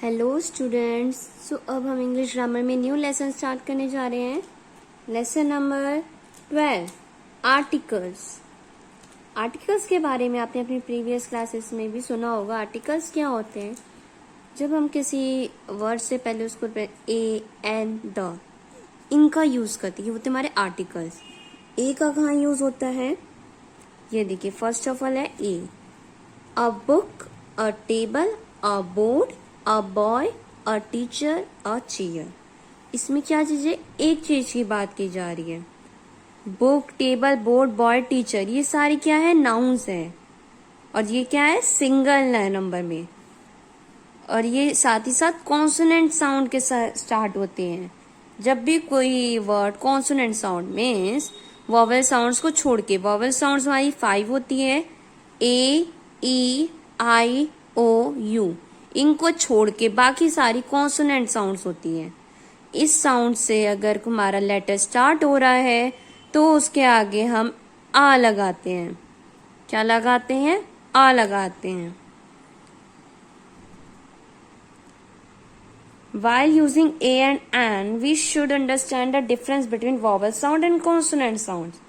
Hello students. सो अब हम English grammar में न्यू लेसन स्टार्ट करने जा रहे हैं। Lesson number 12, articles. आर्टिकल्स के बारे में आपने अपनी प्रीवियस क्लासेस में भी सुना होगा। आर्टिकल्स क्या होते हैं? जब हम किसी वर्ड से पहले उसको ए, एन, द इनका यूज करते हैं, ये होते हमारे आर्टिकल्स। ए का कहाँ यूज होता है? ये देखिए, फर्स्ट ऑफ ऑल है a, a book, a table, a board, a boy, a teacher, a chair. इसमें क्या चीज है? एक चीज की बात की जा रही है। Book, table, board, boy, teacher, ये सारी क्या है? नाउन्स है। और ये क्या है? सिंगल है नंबर में। और ये साथ ही साथ कॉन्सोनेंट साउंड के साथ स्टार्ट होते हैं। जब भी कोई word consonant sound means vowel sounds को छोड़ के, वॉवेल साउंड्स हमारी 5 होती है, ए, ई, आई, ओ, यू। इनको छोड़ के बाकी सारी कॉन्सोनेंट साउंड्स होती हैं। इस साउंड से अगर हमारा लेटर स्टार्ट हो रहा है तो उसके आगे हम आ लगाते हैं। क्या लगाते हैं? आ लगाते हैं। While using a and an, we should understand the difference between vowel sound and consonant sounds.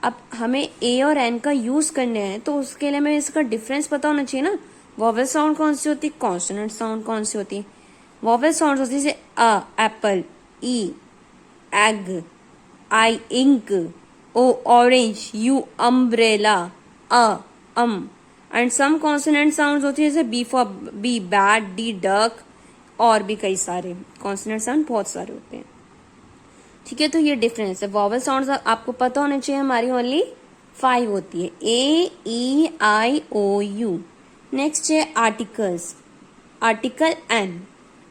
अब हमें a और n का यूज करने हैं तो उसके लिए हमें इसका डिफरेंस पता होना चाहिए ना। वॉवेल साउंड कौन सी होती है, कॉन्सोनेंट साउंड कौन सी होती है? वॉवेल साउंड होती है जैसे A apple, E egg, I ink, O orange, U umbrella, a and some consonant sound होती है जैसे B for B bat, D duck, और भी कई सारे कॉन्सोनेंट साउंड बहुत सारे होते हैं। ठीक है, तो ये डिफरेंस है। वॉवेल साउंड्स आपको पता होने चाहिए, हमारी ओनली 5 होती है, ए, ई, आई, ओ, यू। नेक्स्ट है आर्टिकल्स। Article an.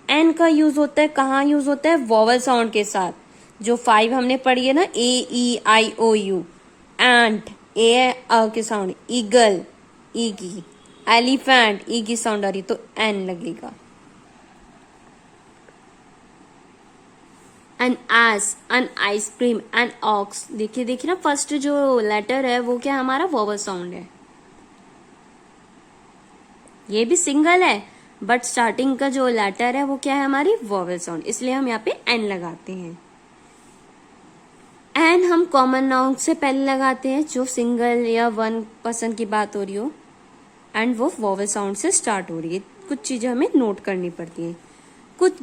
एन का यूज होता है, कहाँ यूज होता है? वॉवेल साउंड के साथ। जो 5 हमने पढ़ी है ना, ए, ई, आई, ओ, यू। एंट, ए अ के साउंड, ईगल, ई की, एलिफेंट, ई की साउंड आ रही तो एन लगेगा। An S, an ice cream, an ox. देखिए देखिए ना, फर्स्ट जो लेटर है वो क्या हमारा? वॉवल साउंड है। ये भी सिंगल है बट स्टार्टिंग का जो लेटर है वो क्या है? हमारी वॉवल साउंड, इसलिए हम यहाँ पे एन लगाते हैं। एन हम कॉमन नाउन से पहले लगाते हैं, जो सिंगल या वन पर्सन की बात हो रही हो, एंड वो वॉवल साउंड से स्टार्ट हो रही है। कुछ चीजें हमें नोट करनी पड़ती हैं।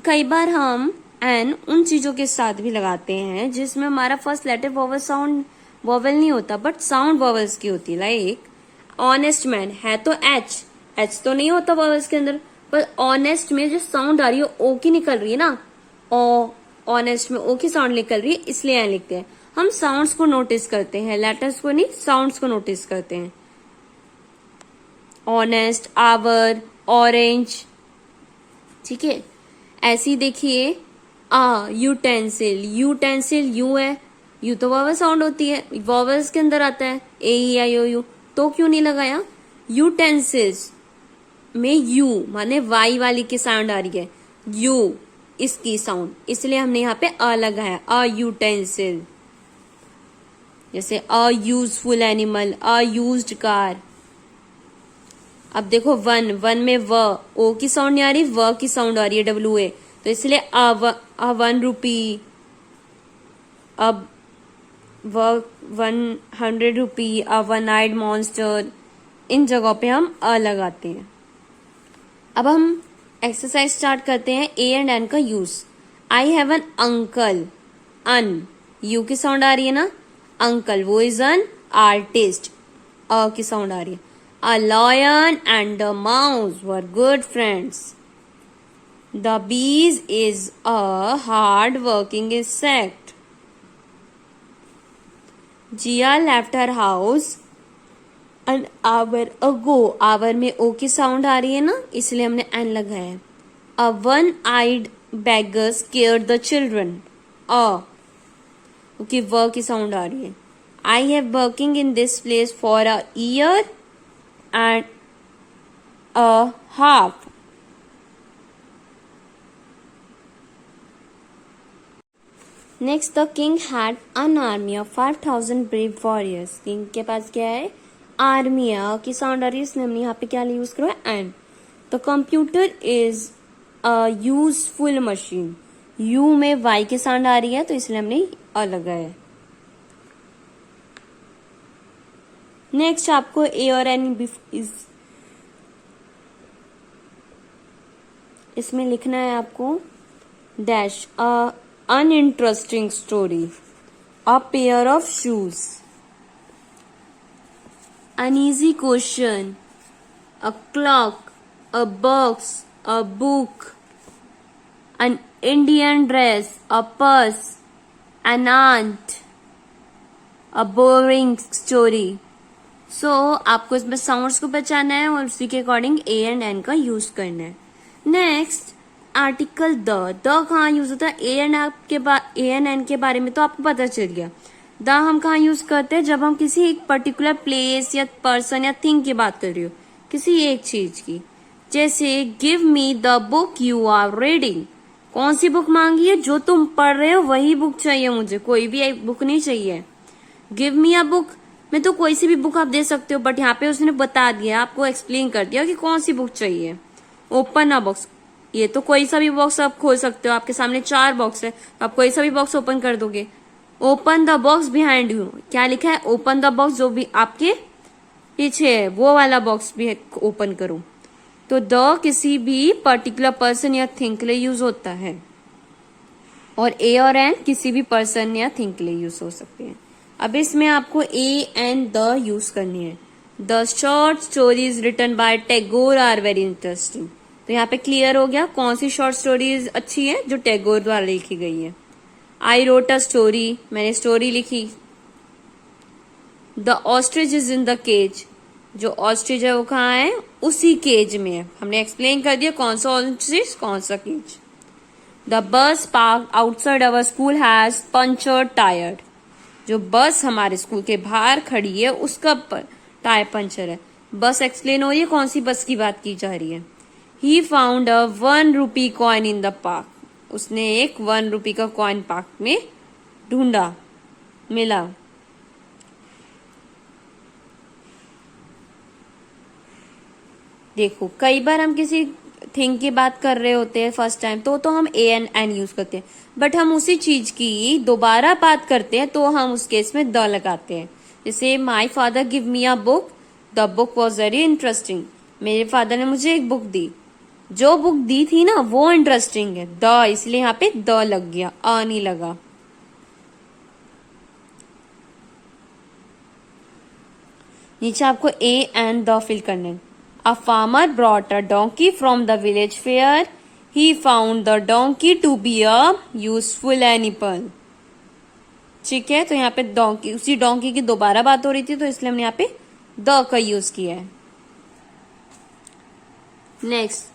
कई बार हम एन उन चीजों के साथ भी लगाते हैं जिसमें हमारा first letter vowel sound vowel नहीं होता बट साउंड वॉवल्स की होती है। लाइक ऑनेस्ट मैन है तो एच, एच तो नहीं होता वॉवल्स के अंदर, पर ऑनेस्ट में जो साउंड आ रही है ओ की निकल रही है ना, ओ, ऑनेस्ट में ओ की साउंड निकल रही है, इसलिए एन लिखते हैं। हम साउंड्स को नोटिस करते हैं, लेटर्स को नहीं, साउंड्स को नोटिस करते हैं। Honest, hour, orange. ठीक है, ऐसी देखिए यूटेंसिल। यूटेंसिल यू है, यू तो वॉवल साउंड होती है, वॉवल्स के अंदर आता है, ए, ई, आई, ओ, यू, तो क्यों नहीं लगाया? यूटेंसिल्स में यू माने वाई वाली की साउंड आ रही है, यू इसकी साउंड, इसलिए हमने यहाँ पे अ लगाया, अ यूटेंसिल। जैसे a useful animal, a used car. अब देखो वन, वन में व, ओ की साउंड नहीं आ रही, व की साउंड आ रही है, डब्ल्यू ए, तो इसलिए अ 1 रुपी, अब व 100 रुपी, अ वन आइड मॉन्स्टर। इन जगहों पे हम अ लगाते हैं। अब हम एक्सरसाइज स्टार्ट करते हैं। ए एंड एन का use. I have an uncle, un, U की साउंड आ रही है ना, अंकल वो इज एन आर्टिस्ट, अ की साउंड आ रही है। A lion and the mouse were good friends. The bees is a hard-working insect. Jia left her house an hour ago. Hour में O की साउंड आ रही है ना, इसलिए हमने N लगाया है। A one-eyed beggar scared the children. क्योंकि व की साउंड आ रही है। I have working in this place for a year and a half. Next, the king had an army of 5,000 brave warriors. King के पास क्या है? आर्मी है, की साउंड आ रही है, इसलिए हमने यहाँ पे क्या यूज करो? And. The computer is a useful machine. You में वाई के साउंड आ रही है तो इसलिए हमने अ लगाया है। नेक्स्ट आपको ए और एन इसमें लिखना है आपको dash a uninteresting story, a pair of shoes, uneasy question, a clock, a box, a book, an Indian dress, a purse, an aunt, a boring story. So आपको इसमें साउंड्स को पहचानना है और उसी के अकॉर्डिंग ए एंड एन का use करना है। नेक्स्ट आर्टिकल द कहाँ यूज होता है? ए एंड एन के बारे में तो आपको पता चल गया। द हम कहाँ यूज करते हैं? जब हम किसी एक पर्टिकुलर प्लेस या पर्सन या थिंग की बात कर रही हो, किसी एक चीज की। जैसे give me the book you are reading, कौन सी बुक मांगी है? जो तुम पढ़ रहे हो वही बुक चाहिए मुझे, कोई भी एक बुक नहीं चाहिए। गिव मी अ बुक में तो कोई सी भी बुक आप दे सकते हो, बट यहाँ पे उसने बता दिया, आपको एक्सप्लेन कर दिया कि कौन सी बुक चाहिए। ओपन अ बॉक्स, ये तो कोई सा भी बॉक्स आप खोल सकते हो, आपके सामने 4 बॉक्स है, आप कोई सा भी बॉक्स ओपन कर दोगे। Open the box behind you, क्या लिखा है? ओपन द बॉक्स, जो भी आपके पीछे है वो वाला बॉक्स भी ओपन करो। तो द किसी भी पर्टिकुलर पर्सन या थिंग के लिए यूज होता है, और ए और एन किसी भी पर्सन या थिंग के लिए यूज हो सकते हैं। अब इसमें आपको ए एंड द यूज करनी है। The short stories written by Tagore are very interesting, तो यहाँ पे क्लियर हो गया कौन सी शॉर्ट स्टोरीज अच्छी है, जो टैगोर द्वारा लिखी गई है। आई रोट अ स्टोरी, मैंने स्टोरी लिखी। The ostrich is in the cage, जो ऑस्ट्रिच है वो कहाँ है? उसी केज में है। हमने एक्सप्लेन कर दिया कौन सा ऑस्ट्रिच कौन सा cage. The bus park outside our school has punctured tyre, जो बस हमारे स्कूल के बाहर खड़ी है उसका टायर पंचर है। बस एक्सप्लेन हो रही है, कौन सी बस की बात की जा रही है। ही फाउंड अ 1 रूपी कॉइन इन द पार्क, उसने एक 1 रूपी का कॉइन पार्क में ढूंढा, मिला। देखो कई बार हम किसी थिंग की बात कर रहे होते हैं फर्स्ट टाइम तो हम ए एंड एन यूज करते हैं, बट हम उसी चीज की दोबारा बात करते हैं तो हम उस केस में द लगाते हैं। जैसे my father give me a book, the book was very interesting, मेरे फादर ने मुझे एक बुक दी, जो बुक दी थी ना वो इंटरेस्टिंग है, द, इसलिए यहाँ पे द लग गया, अ नहीं लगा। नीचे आपको ए एंड द फिल करना है। A farmer brought a donkey from the village fair. He found the donkey to be a useful animal. ठीक है, तो यहाँ पे डोंकी, उसी डोंकी की दोबारा बात हो रही थी तो इसलिए हमने यहाँ पे द का यूज किया है। Next,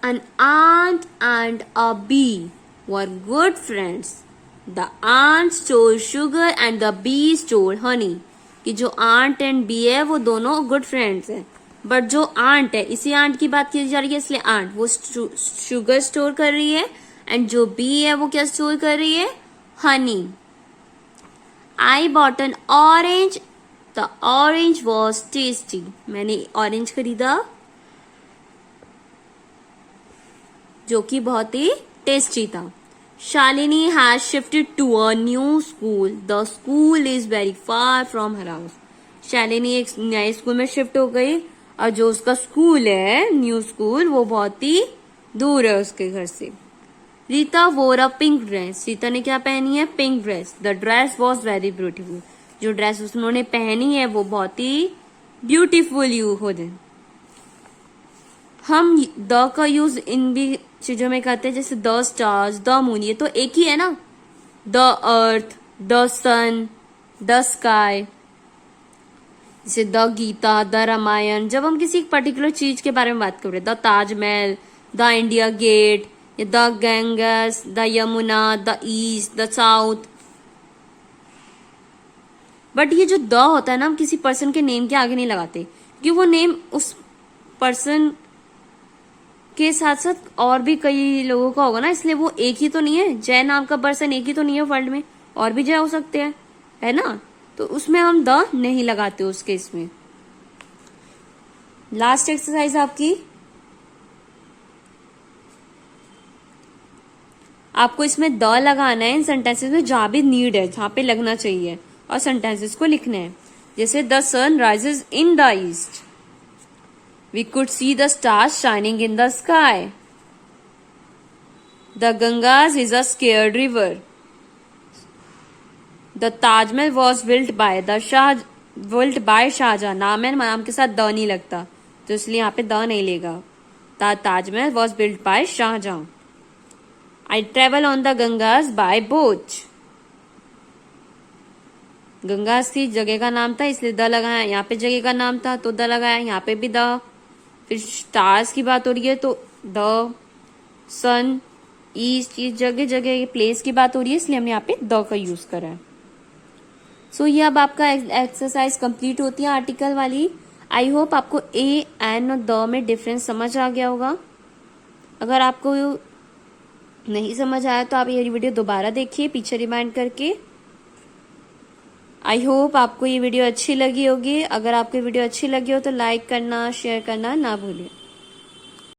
an ant and a bee were good friends. The ant stole sugar and the bee stole honey. कि जो आंट एंड बी है वो दोनों गुड फ्रेंड्स हैं, बट जो आंट है, इसी आंट की बात की जा रही है इसलिए आंट वो शुगर स्टोर कर रही है, एंड जो बी है वो क्या स्टोर कर रही है? Honey. I bought an orange, the orange was tasty, मैंने ऑरेंज खरीदा जो कि बहुत ही टेस्टी था। Shalini has shifted to a new school, the school is very far from her house. Shalini एक नए स्कूल में शिफ्ट हो गई और जो उसका स्कूल है, न्यू स्कूल, वो बहुत ही दूर है उसके घर से। रीता वोर अ पिंक ड्रेस, रीता ने क्या पहनी है? Pink dress. The dress was very beautiful, जो ड्रेस उन्होंने पहनी है वो बहुत ही ब्यूटीफुल यू हो जाए। हम द का यूज इन भी चीजों में करते हैं, जैसे द स्टार्स, द मून, ये तो एक ही है ना। The earth, the sun, the sky, जैसे द गीता, द रामायण, जब हम किसी पर्टिकुलर चीज के बारे में बात कर रहे हैं, the Taj Mahal, the India Gate, the Ganges, the Yamuna, the east, the south. But ये जो द होता है ना, हम किसी पर्सन के नेम के आगे नहीं लगाते, क्योंकि वो नेम उस पर्सन के साथ साथ और भी कई लोगों का होगा ना, इसलिए वो एक ही तो नहीं है। जय नाम का पर्सन एक ही तो नहीं है वर्ल्ड में, और भी जय हो सकते हैं, है ना। तो उसमें हम द नहीं लगाते उस केस में। लास्ट एक्सरसाइज आपकी, आपको इसमें द लगाना है इन सेंटेंसेस में जहां भी नीड है, जहां पे लगना चाहिए, और सेंटेंसेस को लिखना है। जैसे the sun rises in the east, we could see the stars shining in the sky, the Ganges is a scared river, the Taj Mahal was built by Shah Jahan. नाम है, नाम के साथ द नहीं लगता, तो इसलिए यहाँ पे द नहीं लेगा। Taj Mahal was built by Shah Jahan. I travel on the Ganges by boat, Ganges की जगह का नाम था इसलिए द लगाया, यहाँ पे जगह का नाम था तो द लगाया, यहाँ पे भी द। फिर स्टार्स की बात हो रही है तो द, सन, ईस्ट, इस जगह जगह प्लेस की बात हो रही है इसलिए हमने यहाँ पे द का यूज करा है। सो ये अब आपका एक्सरसाइज कंप्लीट होती है आर्टिकल वाली। आई होप आपको ए, एन और द में डिफरेंस समझ आ गया होगा। अगर आपको नहीं समझ आया तो आप ये वीडियो दोबारा देखिए पीछे रिमाइंड करके। आई होप आपको ये वीडियो अच्छी लगी होगी। अगर आपको वीडियो अच्छी लगी हो तो लाइक करना, शेयर करना ना भूलिए।